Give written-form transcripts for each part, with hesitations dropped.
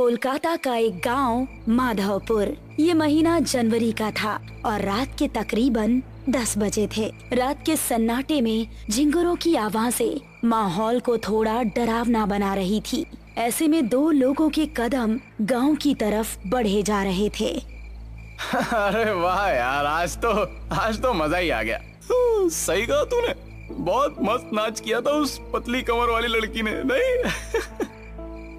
कोलकाता का एक गांव माधवपुर। ये महीना जनवरी का था और रात के तकरीबन 10 बजे थे। रात के सन्नाटे में झिंगुरों की आवाजें माहौल को थोड़ा डरावना बना रही थी। ऐसे में दो लोगों के कदम गांव की तरफ बढ़े जा रहे थे। अरे वाह यार, आज तो मजा ही आ गया। सही कहा तूने, बहुत मस्त नाच किया था उस पतली कमर वाली लड़की ने, नहीं?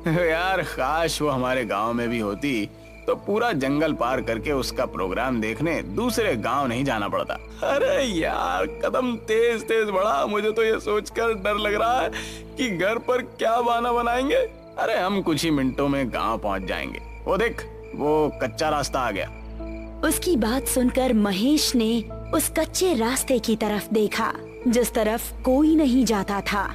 यार काश वो हमारे गांव में भी होती तो पूरा जंगल पार करके उसका प्रोग्राम देखने दूसरे गांव नहीं जाना पड़ता। अरे यार कदम तेज तेज बढ़ा, मुझे तो ये सोचकर डर लग रहा है कि घर पर क्या बहाना बनाएंगे। अरे हम कुछ ही मिनटों में गांव पहुंच जाएंगे। वो देख, वो कच्चा रास्ता आ गया। उसकी बात सुनकर महेश ने उस कच्चे रास्ते की तरफ देखा जिस तरफ कोई नहीं जाता था।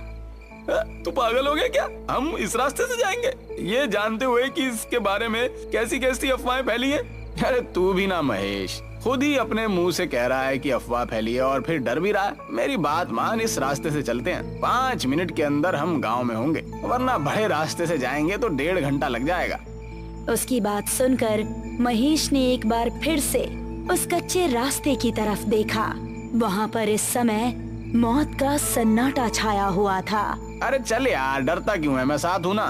तू पागल हो गया क्या? हम इस रास्ते से जाएंगे ये जानते हुए कि इसके बारे में कैसी कैसी अफवाहें फैली हैं। अरे तू भी ना महेश, खुद ही अपने मुंह से कह रहा है कि अफवाह फैली है और फिर डर भी रहा है। मेरी बात मान, इस रास्ते से चलते हैं। 5 मिनट के अंदर हम गाँव में होंगे, वरना बड़े रास्ते से जाएंगे तो 1.5 घंटा लग जाएगा। उसकी बात सुनकर महेश ने एक बार फिर से उस कच्चे रास्ते की तरफ देखा। वहाँ पर इस समय मौत का सन्नाटा छाया हुआ था। अरे चल यार, डरता क्यों है, मैं साथ हूँ ना।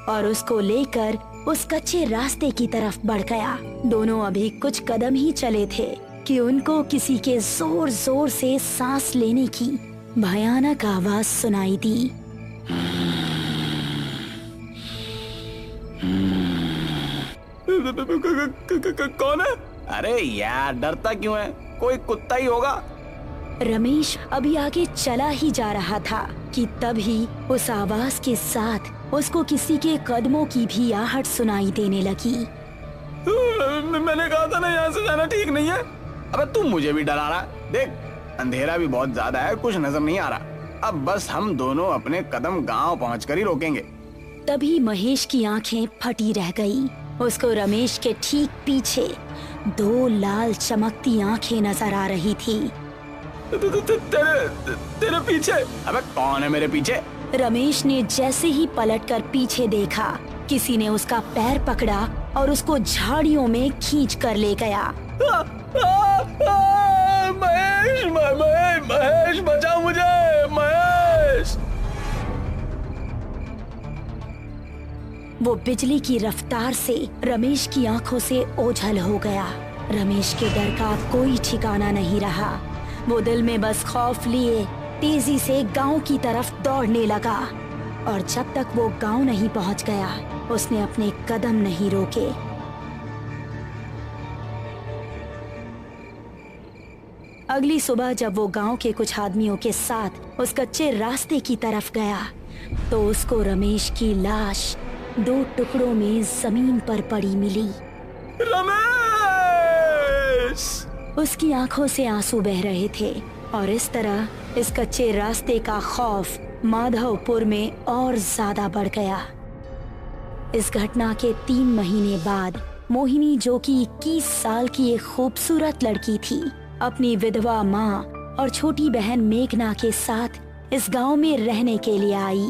और उसको लेकर उस कच्चे रास्ते की तरफ बढ़ गया। दोनों अभी कुछ कदम ही चले थे कि उनको किसी के जोर जोर से सांस लेने की भयानक आवाज सुनाई दी। कौन है? अरे यार डरता क्यों है, कोई कुत्ता ही होगा। रमेश अभी आगे चला ही जा रहा था कि तभी उस आवाज के साथ उसको किसी के कदमों की भी आहट सुनाई देने लगी। मैंने कहा था ना, यहाँ से जाना ठीक नहीं है। अबे तू मुझे भी डरा रहा है। देख, अंधेरा भी बहुत ज्यादा है, कुछ नजर नहीं आ रहा। अब बस हम दोनों अपने कदम गांव पहुंचकर ही रोकेंगे। तभी महेश की आंखें फटी रह गई। उसको रमेश के ठीक पीछे 2 लाल चमकती आंखें नजर आ रही थी। तेरे पीछे? अबे कौन है मेरे पीछे? रमेश ने जैसे ही पलटकर पीछे देखा, किसी ने उसका पैर पकड़ा और उसको झाड़ियों में खींच कर ले गया। महेश, महेश बचाओ मुझे, महेश! वो बिजली की रफ्तार से रमेश की आंखों से ओझल हो गया। रमेश के डर का कोई ठिकाना नहीं रहा। वो दिल में बस खौफ लिए तेजी से गांव की तरफ दौड़ने लगा और जब तक वो गांव नहीं पहुंच गया, उसने अपने कदम नहीं रोके। अगली सुबह जब वो गांव के कुछ आदमियों के साथ उस कच्चे रास्ते की तरफ गया तो उसको रमेश की लाश 2 टुकड़ों में जमीन पर पड़ी मिली। रमेश! उसकी आंखों से आंसू बह रहे थे और इस तरह इस कच्चे रास्ते का खौफ माधवपुर में और ज्यादा बढ़ गया। इस घटना के 3 महीने बाद मोहिनी, जो कि 21 साल की एक खूबसूरत लड़की थी, अपनी विधवा माँ और छोटी बहन मेघना के साथ इस गांव में रहने के लिए आई।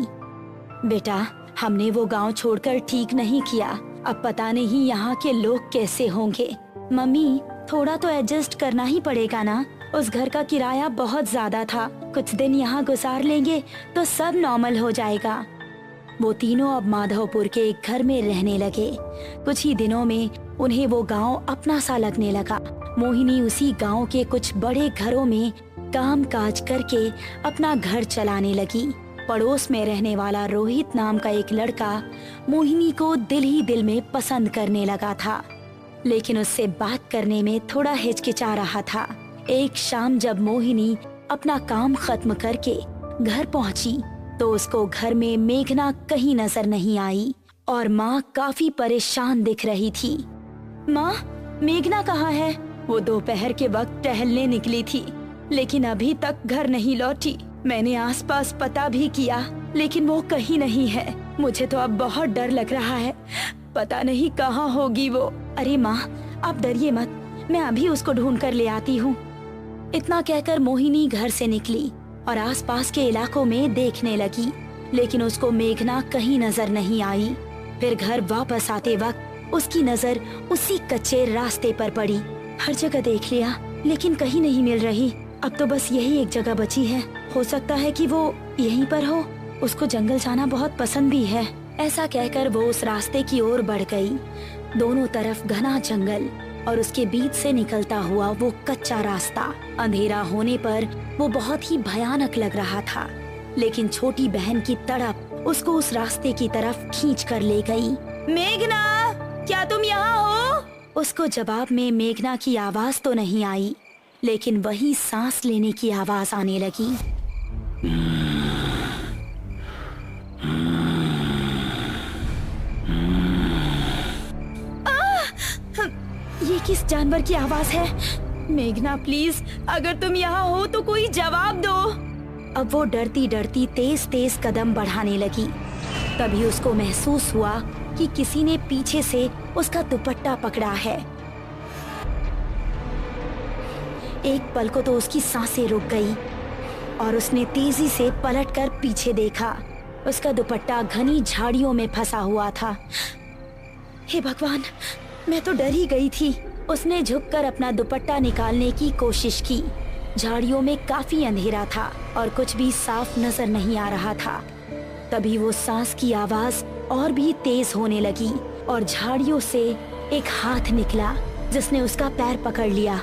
बेटा, हमने वो गांव छोड़कर ठीक नहीं किया। अब पता नहीं यहाँ के लोग कैसे होंगे। मम्मी, थोड़ा तो एडजस्ट करना ही पड़ेगा ना। उस घर का किराया बहुत ज्यादा था। कुछ दिन यहाँ गुजार लेंगे तो सब नॉर्मल हो जाएगा। वो तीनों अब माधवपुर के एक घर में रहने लगे। कुछ ही दिनों में उन्हें वो गांव अपना सा लगने लगा। मोहिनी उसी गांव के कुछ बड़े घरों में काम काज करके अपना घर चलाने लगी। पड़ोस में रहने वाला रोहित नाम का एक लड़का मोहिनी को दिल ही दिल में पसंद करने लगा था, लेकिन उससे बात करने में थोड़ा हिचकिचा रहा था। एक शाम जब मोहिनी अपना काम खत्म करके घर पहुंची तो उसको घर में मेघना कहीं नजर नहीं आई और माँ काफी परेशान दिख रही थी। माँ, मेघना कहाँ है? वो दोपहर के वक्त टहलने निकली थी लेकिन अभी तक घर नहीं लौटी। मैंने आसपास पता भी किया लेकिन वो कहीं नहीं है। मुझे तो अब बहुत डर लग रहा है, पता नहीं कहाँ होगी वो। अरे माँ, आप डरिए मत, मैं अभी उसको ढूंढ कर ले आती हूँ। इतना कहकर मोहिनी घर से निकली और आसपास के इलाकों में देखने लगी, लेकिन उसको मेघना कहीं नजर नहीं आई। फिर घर वापस आते वक्त उसकी नजर उसी कच्चे रास्ते पर पड़ी। हर जगह देख लिया लेकिन कहीं नहीं मिल रही। अब तो बस यही एक जगह बची है। हो सकता है कि वो यहीं पर हो। उसको जंगल जाना बहुत पसंद भी है। ऐसा कहकर वो उस रास्ते की ओर बढ़ गई। दोनों तरफ घना जंगल और उसके बीच से निकलता हुआ वो कच्चा रास्ता। अंधेरा होने पर वो बहुत ही भयानक लग रहा था, लेकिन छोटी बहन की तड़प उसको उस रास्ते की तरफ खींच कर ले गई। मेघना, क्या तुम यहाँ हो? उसको जवाब में मेघना की आवाज तो नहीं आई, लेकिन वही सांस लेने की आवाज आने लगी। ये किस जानवर की आवाज है? मेघना प्लीज, अगर तुम यहाँ हो तो कोई जवाब दो। अब वो डरती डरती तेज तेज कदम बढ़ाने लगी। तभी उसको महसूस हुआ कि किसी ने पीछे से उसका दुपट्टा पकड़ा है। एक पल को तो उसकी सांसें रुक गई और उसने तेजी से पलटकर पीछे देखा। उसका दुपट्टा घनी झाड़ियों में फंसा हुआ था। हे भगवान, मैं तो डर ही गई थी। उसने झुककर अपना दुपट्टा निकालने की कोशिश की। झाड़ियों में काफी अंधेरा था और कुछ भी साफ नजर नहीं आ रहा था। तभी वो सांस की आवाज और भी तेज होने लगी और झाड़ियों से एक हाथ निकला जिसने उसका पैर पकड़ लिया।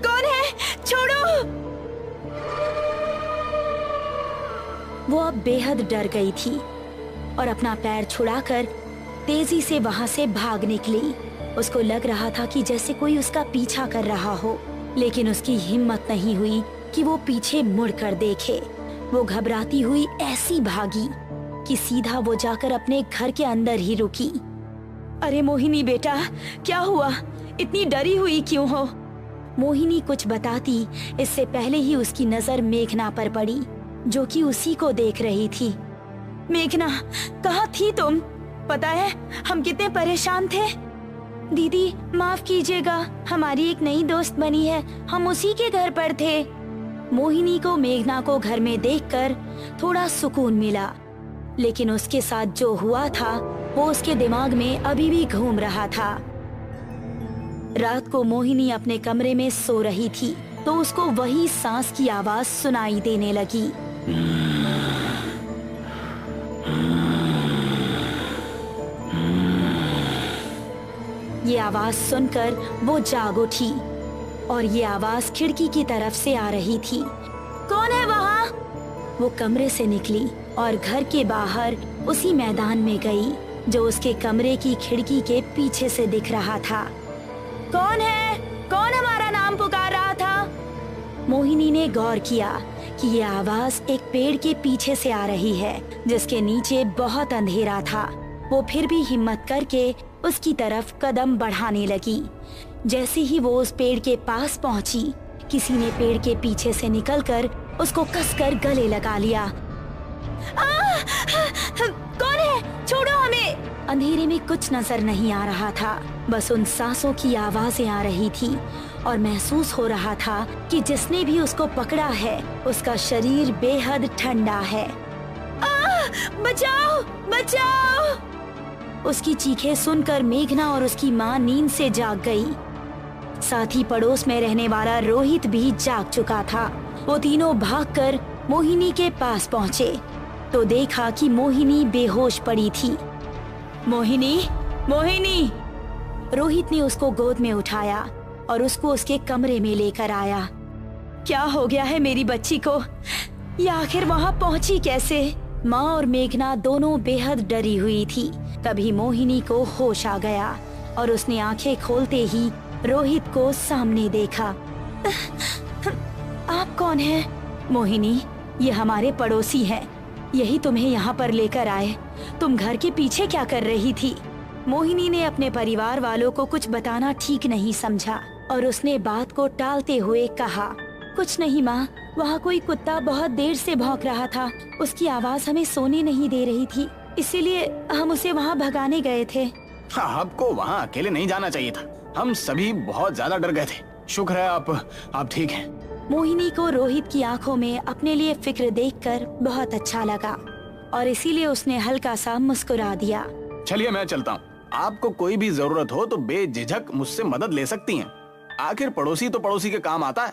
कौन है? छोड़ो! वो अब बेहद डर गई थी और अपना पैर छुड़ाकर तेजी से वहां से भाग निकली। उसको लग रहा था कि जैसे कोई उसका पीछा कर रहा हो, लेकिन उसकी हिम्मत नहीं हुई कि वो पीछे मुड़कर देखे। वो घबराती हुई ऐसी भागी कि सीधा वो जाकर अपने घर के अंदर ही रुकी। अरे मोहिनी बेटा, क्या हुआ? इतनी डरी हुई क्यों हो? मोहिनी कुछ बताती इससे पहले ही उसकी नजर मेघना पर पड़ी, जो कि उसी को देख रही थी। मेघना, कहाँ थी तुम? पता है हम कितने परेशान थे। दीदी माफ कीजिएगा, हमारी एक नई दोस्त बनी है, हम उसी के घर पर थे। मोहिनी को मेघना को घर में देखकर थोड़ा सुकून मिला, लेकिन उसके साथ जो हुआ था वो उसके दिमाग में अभी भी घूम रहा था। रात को मोहिनी अपने कमरे में सो रही थी तो उसको वही सांस की आवाज सुनाई देने लगी। ये आवाज सुनकर वो जाग उठी और ये आवाज खिड़की की तरफ से आ रही थी। कौन है वहाँ? वो कमरे से निकली और घर के बाहर उसी मैदान में गई जो उसके कमरे की खिड़की के पीछे से दिख रहा था। कौन है? कौन हमारा नाम पुकार रहा था? मोहिनी ने गौर किया कि ये आवाज एक पेड़ के पीछे से आ रही है जिसके नीचे बहुत अंधेरा था। वो फिर भी हिम्मत करके उसकी तरफ कदम बढ़ाने लगी। जैसे ही वो उस पेड़ के पास पहुंची, किसी ने पेड़ के पीछे से निकलकर उसको कसकर गले लगा लिया। कौन है? छोड़ो हमें! अंधेरे में कुछ नजर नहीं आ रहा था, बस उन सांसों की आवाजें आ रही थी और महसूस हो रहा था कि जिसने भी उसको पकड़ा है उसका शरीर बेहद ठंडा है। बचाओ! बचाओ! उसकी चीखें सुनकर मेघना और उसकी माँ नींद से जाग गई। साथ ही पड़ोस में रहने वाला रोहित भी जाग चुका था। वो तीनों भागकर मोहिनी के पास पहुँचे तो देखा कि मोहिनी बेहोश पड़ी थी। मोहिनी, मोहिनी! रोहित ने उसको गोद में उठाया और उसको उसके कमरे में लेकर आया। क्या हो गया है मेरी बच्ची को? ये आखिर वहाँ पहुँची कैसे? माँ और मेघना दोनों बेहद डरी हुई थी। तभी मोहिनी को होश आ गया और उसने आंखें खोलते ही रोहित को सामने देखा। आप कौन हैं? मोहिनी, ये हमारे पड़ोसी हैं। यही तुम्हें यहाँ पर लेकर आए। तुम घर के पीछे क्या कर रही थी? मोहिनी ने अपने परिवार वालों को कुछ बताना ठीक नहीं समझा और उसने बात को टालते हुए कहा, कुछ नहीं माँ, वहाँ कोई कुत्ता बहुत देर से भौंक रहा था। उसकी आवाज हमें सोने नहीं दे रही थी, इसीलिए हम उसे वहाँ भगाने गए थे। हाँ, आपको वहाँ अकेले नहीं जाना चाहिए था। हम सभी बहुत ज्यादा डर गए थे। शुक्र है आप ठीक हैं। मोहिनी को रोहित की आंखों में अपने लिए फिक्र देखकर बहुत अच्छा लगा। और इसीलिए उसने हल्का सा मुस्कुरा दिया। चलिए मैं चलता हूँ। आपको कोई भी जरूरत हो तो बेझिझक मुझसे मदद ले सकती हैं। आखिर पड़ोसी तो पड़ोसी के काम आता है।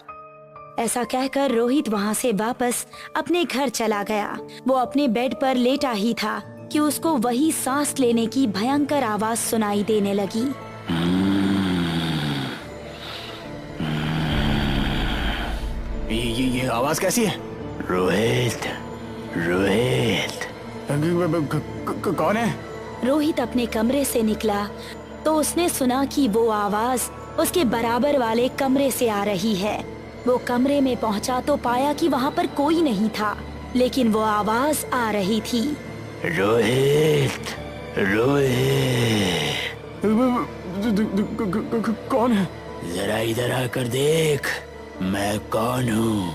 ऐसा कहकर रोहित वहाँ से वापस अपने घर चला गया। वो अपने बेड पर लेटा ही था कि उसको वही सांस लेने की भयंकर आवाज सुनाई देने लगी। ये आवाज कैसी है? रोहित, रोहित। कौन है? रोहित अपने कमरे से निकला तो उसने सुना कि वो आवाज उसके बराबर वाले कमरे से आ रही है। वो कमरे में पहुंचा तो पाया कि वहाँ पर कोई नहीं था, लेकिन वो आवाज आ रही थी। रोहित, रोहित। कौन है? जरा इधर आकर देख, मैं कौन हूँ।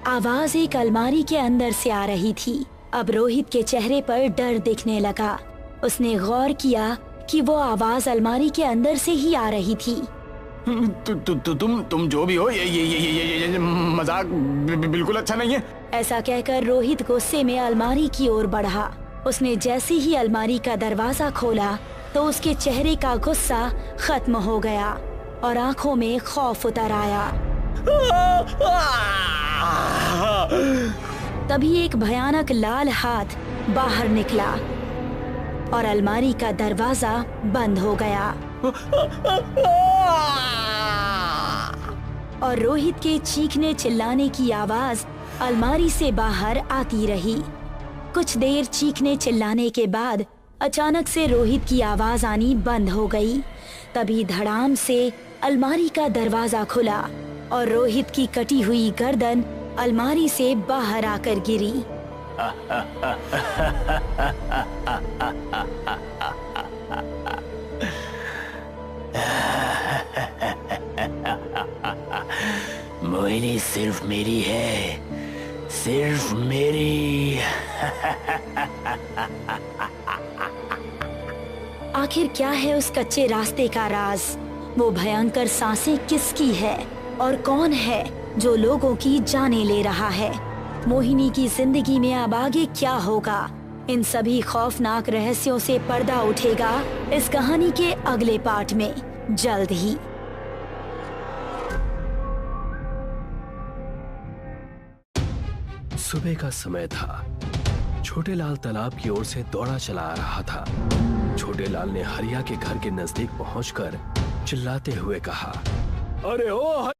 आवाज एक अलमारी के अंदर से आ रही थी। अब रोहित के चेहरे पर डर दिखने लगा। उसने गौर किया कि वो आवाज अलमारी के अंदर से ही आ रही थी। तुम जो भी हो, ये मजाक बिल्कुल अच्छा नहीं है। ऐसा कहकर रोहित गुस्से में अलमारी की ओर बढ़ा। उसने जैसे ही अलमारी का दरवाजा खोला तो उसके चेहरे का गुस्सा खत्म हो गया और आंखों में खौफ उतर आया। तभी एक भयानक लाल हाथ बाहर निकला और अलमारी का दरवाजा बंद हो गया और रोहित के चीखने चिल्लाने की आवाज अलमारी से बाहर आती रही। कुछ देर चीखने चिल्लाने के बाद अचानक से रोहित की आवाज आनी बंद हो गई। तभी धड़ाम से अलमारी का दरवाजा खुला और रोहित की कटी हुई गर्दन अलमारी से बाहर आकर गिरी। मोहिनी सिर्फ मेरी है, सिर्फ मेरी। आखिर क्या है उस कच्चे रास्ते का राज? वो भयंकर सांसें किसकी है और कौन है जो लोगों की जानें ले रहा है? मोहिनी की जिंदगी में अब आगे क्या होगा? इन सभी खौफनाक रहस्यों से पर्दा उठेगा इस कहानी के अगले पार्ट में जल्द ही। सुबह का समय था। छोटे लाल तालाब की ओर से दौड़ा चला आ रहा था। छोटे लाल ने हरिया के घर के नजदीक पहुंचकर चिल्लाते हुए कहा, अरे ओ